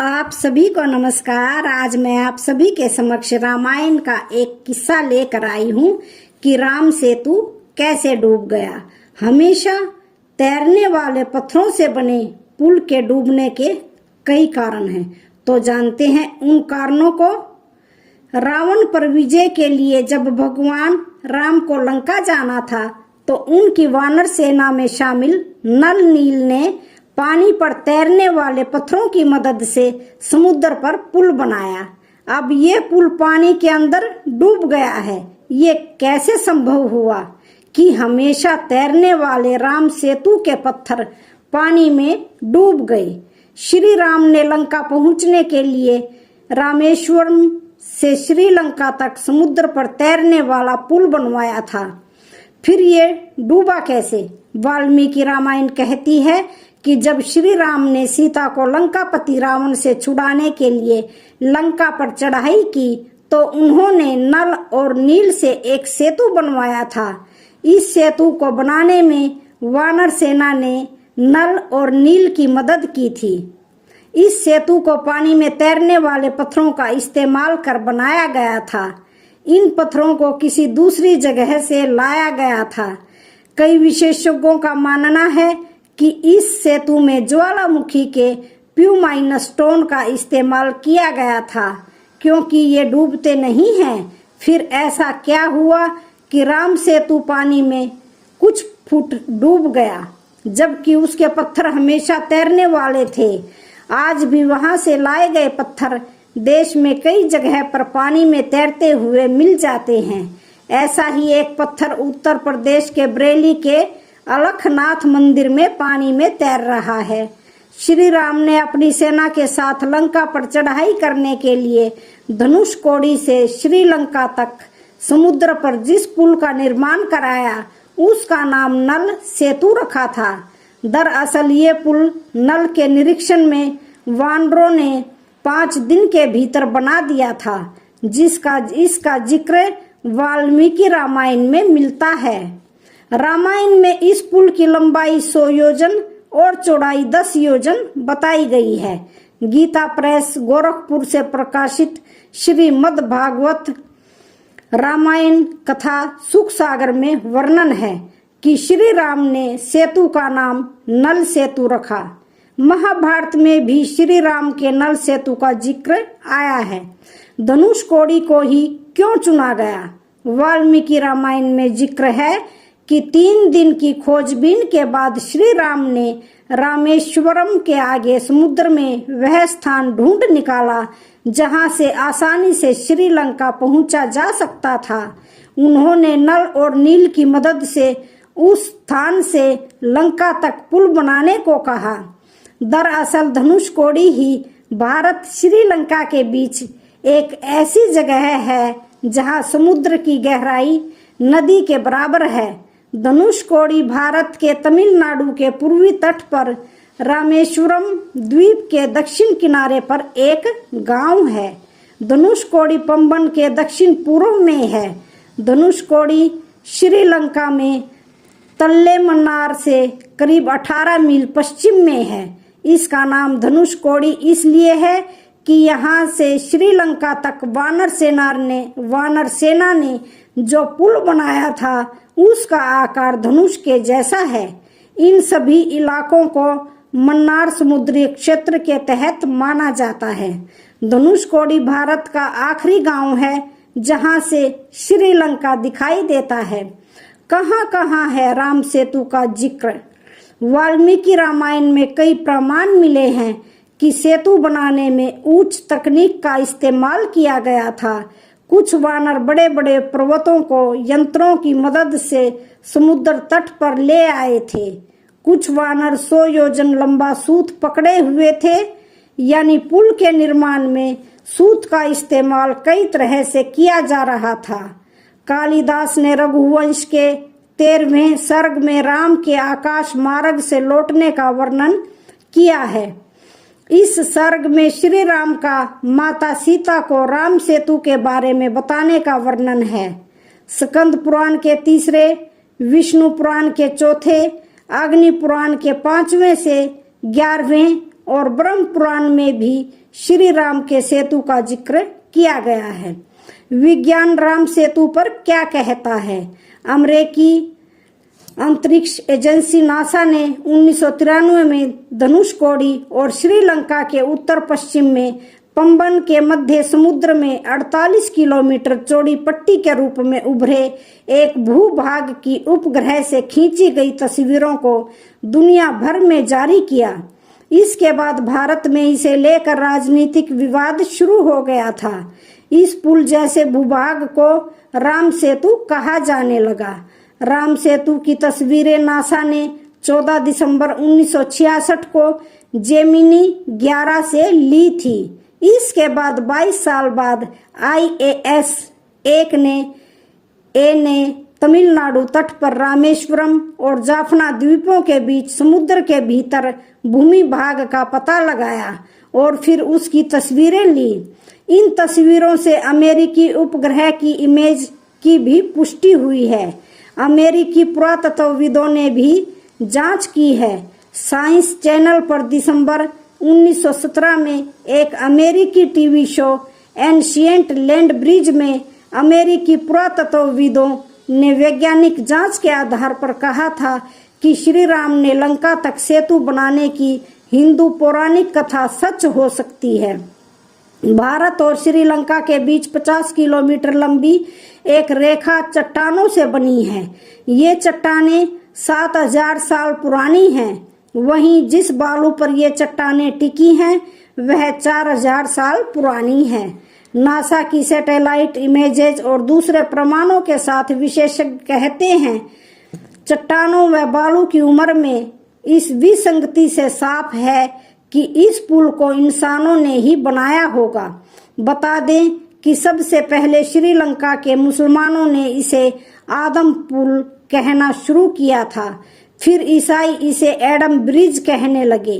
आप सभी को नमस्कार। आज मैं आप सभी के समक्ष रामायण का एक किस्सा लेकर आई हूँ कि राम सेतु कैसे डूब गया। हमेशा तैरने वाले पत्थरों से बने पुल के डूबने के कई कारण हैं, तो जानते हैं उन कारणों को। रावण पर विजय के लिए जब भगवान राम को लंका जाना था तो उनकी वानर सेना में शामिल नल नील ने पानी पर तैरने वाले पत्थरों की मदद से समुद्र पर पुल बनाया। अब ये पुल पानी के अंदर डूब गया है। ये कैसे संभव हुआ कि हमेशा तैरने वाले राम सेतु के पत्थर पानी में डूब गए। श्री राम ने लंका पहुंचने के लिए रामेश्वरम से श्रीलंका तक समुद्र पर तैरने वाला पुल बनवाया था। फिर ये डूबा कैसे? वाल्मीकि रामायण कहती है कि जब श्री राम ने सीता को लंकापति रावण से छुड़ाने के लिए लंका पर चढ़ाई की तो उन्होंने नल और नील से एक सेतु बनवाया था। इस सेतु को बनाने में वानर सेना ने नल और नील की मदद की थी। इस सेतु को पानी में तैरने वाले पत्थरों का इस्तेमाल कर बनाया गया था। इन पत्थरों को किसी दूसरी जगह से लाया गया था। कई विशेषज्ञों का मानना है कि इस सेतु में ज्वालामुखी के प्यूमाइन स्टोन का इस्तेमाल किया गया था, क्योंकि ये डूबते नहीं हैं। फिर ऐसा क्या हुआ कि राम सेतु पानी में कुछ फुट डूब गया, जबकि उसके पत्थर हमेशा तैरने वाले थे। आज भी वहां से लाए गए पत्थर देश में कई जगह पर पानी में तैरते हुए मिल जाते हैं। ऐसा ही एक पत्थर उत्तर प्रदेश के बरेली के अलखनाथ मंदिर में पानी में तैर रहा है। श्री राम ने अपनी सेना के साथ लंका पर चढ़ाई करने के लिए धनुषकोडी से श्रीलंका तक समुद्र पर जिस पुल का निर्माण कराया उसका नाम नल सेतु रखा था। दरअसल ये पुल नल के निरीक्षण में वानरों ने 5 दिन के भीतर बना दिया था, इसका जिक्र वाल्मीकि रामायण में मिलता है। रामायण में इस पुल की लंबाई 100 योजन और चौड़ाई 10 योजन बताई गई है। गीता प्रेस गोरखपुर से प्रकाशित श्रीमद् भागवत रामायण कथा सुख सागर में वर्णन है कि श्री राम ने सेतु का नाम नल सेतु रखा। महाभारत में भी श्री राम के नल सेतु का जिक्र आया है। धनुषकोडी को ही क्यों चुना गया? वाल्मीकि रामायण में जिक्र है कि 3 दिन की खोजबीन के बाद श्री राम ने रामेश्वरम के आगे समुद्र में वह स्थान ढूंढ निकाला जहां से आसानी से श्रीलंका पहुंचा जा सकता था। उन्होंने नल और नील की मदद से उस स्थान से लंका तक पुल बनाने को कहा। दरअसल धनुषकोडी ही भारत श्रीलंका के बीच एक ऐसी जगह है जहां समुद्र की गहराई नदी के बराबर है। धनुषकोडी भारत के तमिलनाडु के पूर्वी तट पर रामेश्वरम द्वीप के दक्षिण किनारे पर एक गांव है। धनुषकोडी पंबन के दक्षिण पूर्व में है। धनुषकोडी श्रीलंका में तल्लेमन्नार से करीब 18 मील पश्चिम में है। इसका नाम धनुषकोडी इसलिए है कि यहाँ से श्रीलंका तक वानर सेना ने जो पुल बनाया था उसका आकार धनुष के जैसा है। इन सभी इलाकों को मन्नार समुद्री क्षेत्र के तहत माना जाता है। धनुषकोडी भारत का आखिरी गांव है जहां से श्रीलंका दिखाई देता है। कहां कहां है राम सेतु का जिक्र? वाल्मीकि रामायण में कई प्रमाण मिले हैं कि सेतु बनाने में उच्च तकनीक का इस्तेमाल किया गया था। कुछ वानर बड़े बड़े पर्वतों को यंत्रों की मदद से समुद्र तट पर ले आए थे। कुछ वानर 100 योजन लंबा सूत पकड़े हुए थे। यानी पुल के निर्माण में सूत का इस्तेमाल कई तरह से किया जा रहा था। कालिदास ने रघुवंश के 13वें सर्ग में राम के आकाश मार्ग से लौटने का वर्णन किया है। इस सर्ग में श्री राम का माता सीता को राम सेतु के बारे में बताने का वर्णन है। स्कंद पुराण के 3, विष्णु पुराण के 4, अग्नि पुराण के 5वें से 11वें और ब्रह्म पुराण में भी श्री राम के सेतु का जिक्र किया गया है। विज्ञान राम सेतु पर क्या कहता है? अमेरिकी अंतरिक्ष एजेंसी नासा ने 1993 में धनुषकोडी और श्रीलंका के उत्तर पश्चिम में पंबन के मध्य समुद्र में 48 किलोमीटर चौड़ी पट्टी के रूप में उभरे एक भूभाग की उपग्रह से खींची गई तस्वीरों को दुनिया भर में जारी किया। इसके बाद भारत में इसे लेकर राजनीतिक विवाद शुरू हो गया था। इस पुल जैसे भूभाग को राम सेतु कहा जाने लगा। राम सेतु की तस्वीरें नासा ने 14 दिसंबर 1966 को जेमिनी 11 से ली थी। इसके बाद 22 साल बाद IAS-1 ने तमिलनाडु तट पर रामेश्वरम और जाफना द्वीपों के बीच समुद्र के भीतर भूमि भाग का पता लगाया और फिर उसकी तस्वीरें ली। इन तस्वीरों से अमेरिकी उपग्रह की इमेज की भी पुष्टि हुई है। अमेरिकी पुरातत्वविदों ने भी जांच की है। साइंस चैनल पर दिसंबर 1917 में एक अमेरिकी TV show ancient land bridge में अमेरिकी पुरातत्वविदों ने वैज्ञानिक जांच के आधार पर कहा था कि श्री राम ने लंका तक सेतु बनाने की हिंदू पौराणिक कथा सच हो सकती है। भारत और श्रीलंका के बीच 50 किलोमीटर लंबी एक रेखा चट्टानों से बनी है। ये चट्टानें 7000 साल पुरानी हैं। वहीं जिस बालू पर ये चट्टानें टिकी हैं वह 4000 साल पुरानी है। नासा की सैटेलाइट इमेजेज और दूसरे प्रमाणों के साथ विशेषज्ञ कहते हैं चट्टानों व बालू की उम्र में इस विसंगति से साफ है कि इस पुल को इंसानों ने ही बनाया होगा। बता दें कि सबसे पहले श्रीलंका के मुसलमानों ने इसे आदम पुल कहना शुरू किया था। फिर ईसाई इसे एडम ब्रिज कहने लगे।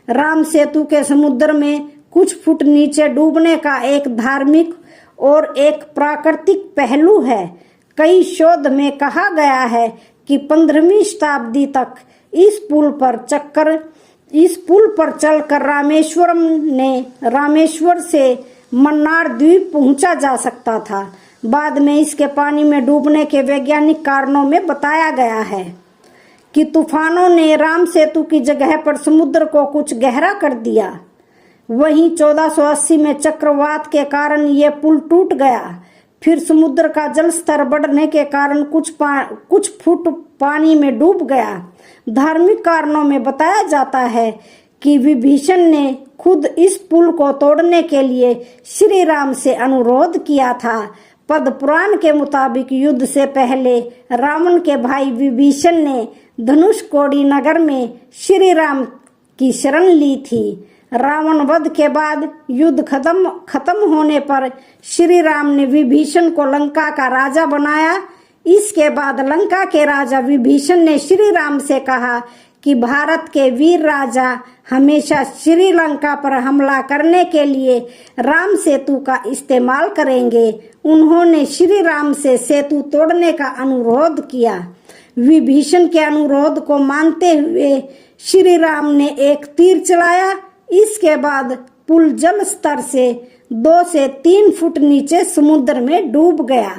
राम सेतु के समुद्र में कुछ फुट नीचे डूबने का एक धार्मिक और एक प्राकृतिक पहलू है। कई शोध में कहा गया है कि 15वीं शताब्दी तक इस पुल पर चलकर रामेश्वर से मन्नार द्वीप पहुंचा जा सकता था। बाद में इसके पानी में डूबने के वैज्ञानिक कारणों में बताया गया है कि तूफानों ने राम सेतु की जगह पर समुद्र को कुछ गहरा कर दिया। वहीं 1480 में चक्रवात के कारण ये पुल टूट गया। फिर समुद्र का जल स्तर बढ़ने के कारण कुछ फुट पानी में डूब गया। धार्मिक कारणों में बताया जाता है कि विभीषण ने खुद इस पुल को तोड़ने के लिए श्री राम से अनुरोध किया था। पद्म पुराण के मुताबिक युद्ध से पहले रावण के भाई विभीषण ने धनुषकोडी नगर में श्री राम की शरण ली थी। रावण वध के बाद युद्ध खत्म होने पर श्री राम ने विभीषण को लंका का राजा बनाया। इसके बाद लंका के राजा विभीषण ने श्री राम से कहा कि भारत के वीर राजा हमेशा श्रीलंका पर हमला करने के लिए राम सेतु का इस्तेमाल करेंगे। उन्होंने श्री राम से सेतु तोड़ने का अनुरोध किया। विभीषण के अनुरोध को मानते हुए श्री राम ने एक तीर चलाया। इसके बाद पुल जल स्तर से 2 से 3 फुट नीचे समुद्र में डूब गया।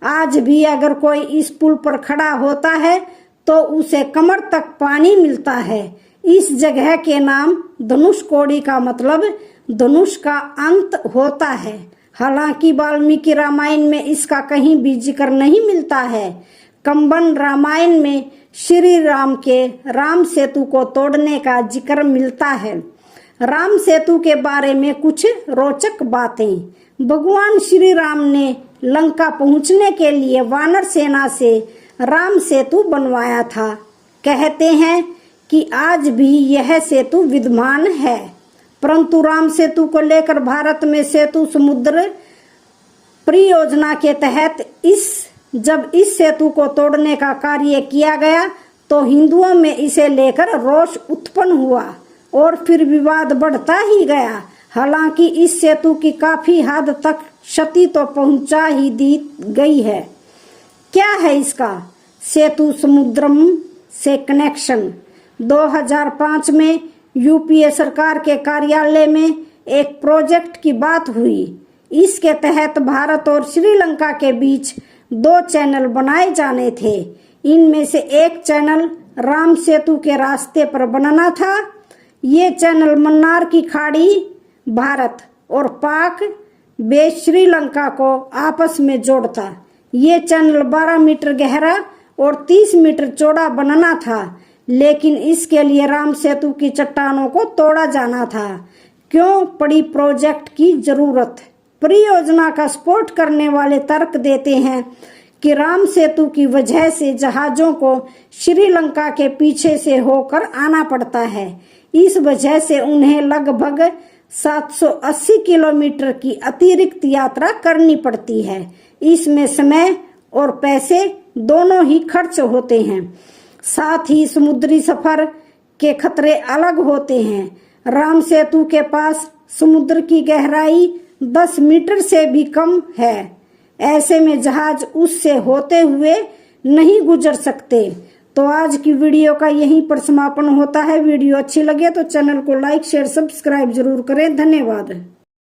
आज भी अगर कोई इस पुल पर खड़ा होता है तो उसे कमर तक पानी मिलता है। इस जगह के नाम धनुषकोडी का मतलब धनुष का अंत होता है। हालांकि वाल्मीकि रामायण में इसका कहीं भी जिक्र नहीं मिलता है। कंबन रामायण में श्री राम के राम सेतु को तोड़ने का जिक्र मिलता है। राम सेतु के बारे में कुछ रोचक बातें। भगवान श्री राम ने लंका पहुंचने के लिए वानर सेना से राम सेतु बनवाया था। कहते हैं कि आज भी यह सेतु विद्यमान है, परंतु राम सेतु को लेकर भारत में सेतु समुद्र परियोजना के तहत जब इस सेतु को तोड़ने का कार्य किया गया तो हिंदुओं में इसे लेकर रोष उत्पन्न हुआ और फिर विवाद बढ़ता ही गया। हालांकि इस सेतु की काफी हद तक क्षति तो पहुंचा ही दी गई है। क्या है इसका सेतु समुद्रम से कनेक्शन? 2005 में यूपीए सरकार के कार्यालय में एक प्रोजेक्ट की बात हुई। इसके तहत भारत और श्रीलंका के बीच 2 चैनल बनाए जाने थे। इनमें से एक चैनल राम सेतु के रास्ते पर बनना था। ये चैनल मन्नार की खाड़ी, भारत और पाक बे श्रीलंका को आपस में जोड़ता। ये चैनल 12 मीटर गहरा और 30 मीटर चौड़ा बनना था, लेकिन इसके लिए राम सेतु की चट्टानों को तोड़ा जाना था। क्यों पड़ी प्रोजेक्ट की जरूरत? परियोजना का सपोर्ट करने वाले तर्क देते हैं कि राम सेतु की वजह से जहाजों को श्रीलंका के पीछे से होकर आना पड़ता है। इस वजह से उन्हें लगभग 780 किलोमीटर की अतिरिक्त यात्रा करनी पड़ती है। इसमें समय और पैसे दोनों ही खर्च होते हैं। साथ ही समुद्री सफर के खतरे अलग होते हैं। राम सेतु के पास समुद्र की गहराई 10 मीटर से भी कम है। ऐसे में जहाज उससे होते हुए नहीं गुजर सकते। तो आज की वीडियो का यहीं पर समापन होता है। वीडियो अच्छी लगे तो चैनल को लाइक, शेयर, सब्सक्राइब जरूर करें। धन्यवाद।